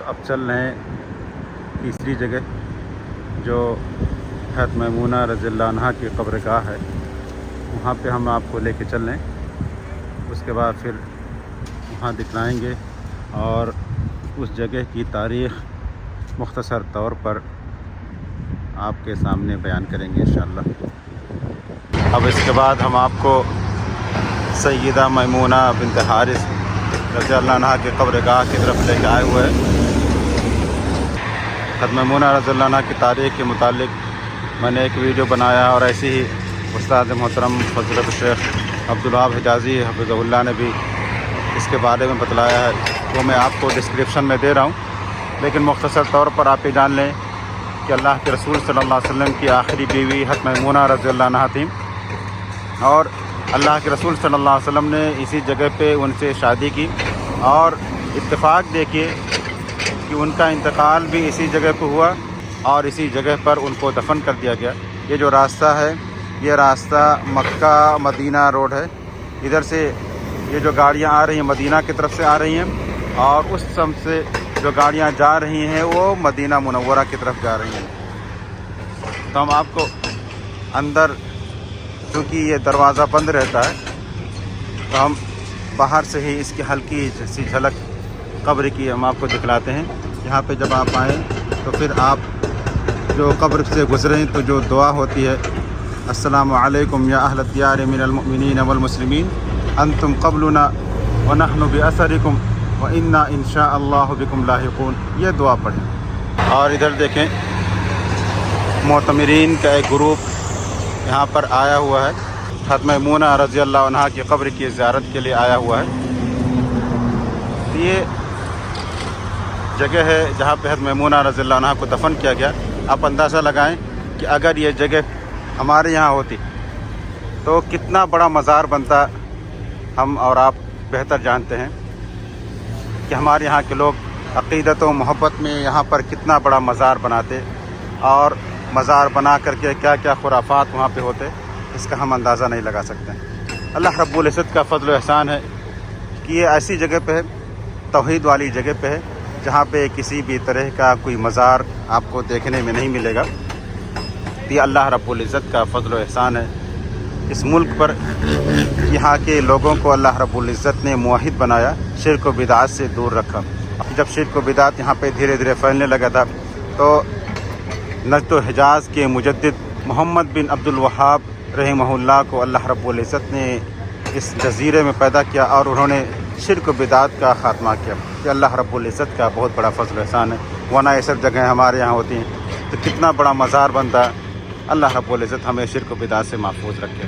تو اب چل رہے ہیں تیسری جگہ جو حضرت میمونہ رضی اللہ عنہا کی قبرگاہ ہے، وہاں پہ ہم آپ کو لے کے چل رہے ہیں۔ اس کے بعد پھر وہاں دکھلائیں گے اور اس جگہ کی تاریخ مختصر طور پر آپ کے سامنے بیان کریں گے انشاءاللہ۔ اب اس کے بعد ہم آپ کو سیدہ میمونہ بنت حارث رضی اللہ عنہا کی قبرگاہ کی طرف لے کے آئے ہوئے ہیں۔ حضرت میمونہ رضی اللہ عنہا کی تاریخ کے متعلق میں نے ایک ویڈیو بنایا، اور ایسے ہی استاد محترم فضیلت الشیخ عبدالوہاب حجازی حفظہ اللہ نے بھی اس کے بارے میں بتلایا ہے، وہ میں آپ کو ڈسکرپشن میں دے رہا ہوں۔ لیکن مختصر طور پر آپ یہ جان لیں کہ اللہ کے رسول صلی اللہ علیہ وسلم کی آخری بیوی حضرت میمونہ رضی اللہ عنہا تھیں، اور اللہ کے رسول صلی اللہ علیہ وسلم نے اسی جگہ پہ ان سے شادی کی، اور اتفاق دیکھیے کہ ان کا انتقال بھی اسی جگہ پہ ہوا اور اسی جگہ پر ان کو دفن کر دیا گیا۔ یہ جو راستہ ہے، یہ راستہ مکہ مدینہ روڈ ہے۔ ادھر سے یہ جو گاڑیاں آ رہی ہیں مدینہ کی طرف سے آ رہی ہیں، اور اس سمت سے جو گاڑیاں جا رہی ہیں وہ مدینہ منورہ کی طرف جا رہی ہیں۔ تو ہم آپ کو اندر، چونکہ یہ دروازہ بند رہتا ہے، تو ہم باہر سے ہی اس کی ہلکی سی جھلک قبر کی ہم آپ کو دکھلاتے ہیں۔ یہاں پہ جب آپ آئیں تو پھر آپ جو قبر سے گزریں تو جو دعا ہوتی ہے، السلام علیکم یا اہل الدیار من المؤمنین والمسلمین انتم قبلنا ونحن باثرکم وانا ان شاء اللہ بکم لاحقون، یہ دعا پڑھیں۔ اور ادھر دیکھیں معتمرین کا ایک گروپ یہاں پر آیا ہوا ہے، حضرت میمونہ رضی اللہ عنہا کی قبر کی زیارت کے لیے آیا ہوا ہے۔ یہ جگہ ہے جہاں پہ حضرت میمونہ رضی اللہ عنہا کو دفن کیا گیا۔ آپ اندازہ لگائیں کہ اگر یہ جگہ ہمارے یہاں ہوتی تو کتنا بڑا مزار بنتا، ہم اور آپ بہتر جانتے ہیں کہ ہمارے یہاں کے لوگ عقیدت و محبت میں یہاں پر کتنا بڑا مزار بناتے، اور مزار بنا کر کے کیا کیا خرافات وہاں پہ ہوتے، اس کا ہم اندازہ نہیں لگا سکتے۔ اللہ رب العزت کا فضل و احسان ہے کہ یہ ایسی جگہ پہ ہے، توحید والی جگہ پہ ہے، جہاں پہ کسی بھی طرح کا کوئی مزار آپ کو دیکھنے میں نہیں ملے گا۔ یہ اللہ رب العزت کا فضل و احسان ہے اس ملک پر۔ یہاں کے لوگوں کو اللہ رب العزت نے موحد بنایا، شرک و بدعات سے دور رکھا۔ جب شرک و بدعات یہاں پہ دھیرے دھیرے پھیلنے لگا تھا، تو نجد و حجاز کے مجدد محمد بن عبد الوہاب رحمہ اللہ کو اللہ رب العزت نے اس جزیرے میں پیدا کیا، اور انہوں نے شرک و بدعات کا خاتمہ کیا۔ کہ اللہ رب العزت کا بہت بڑا فضل و احسان ہے، ورنہ یہ سب جگہیں ہمارے یہاں ہوتی ہیں تو کتنا بڑا مزار بنتا ہے۔ اللہ رب العزت ہمیں شرک و بدعات سے محفوظ رکھے۔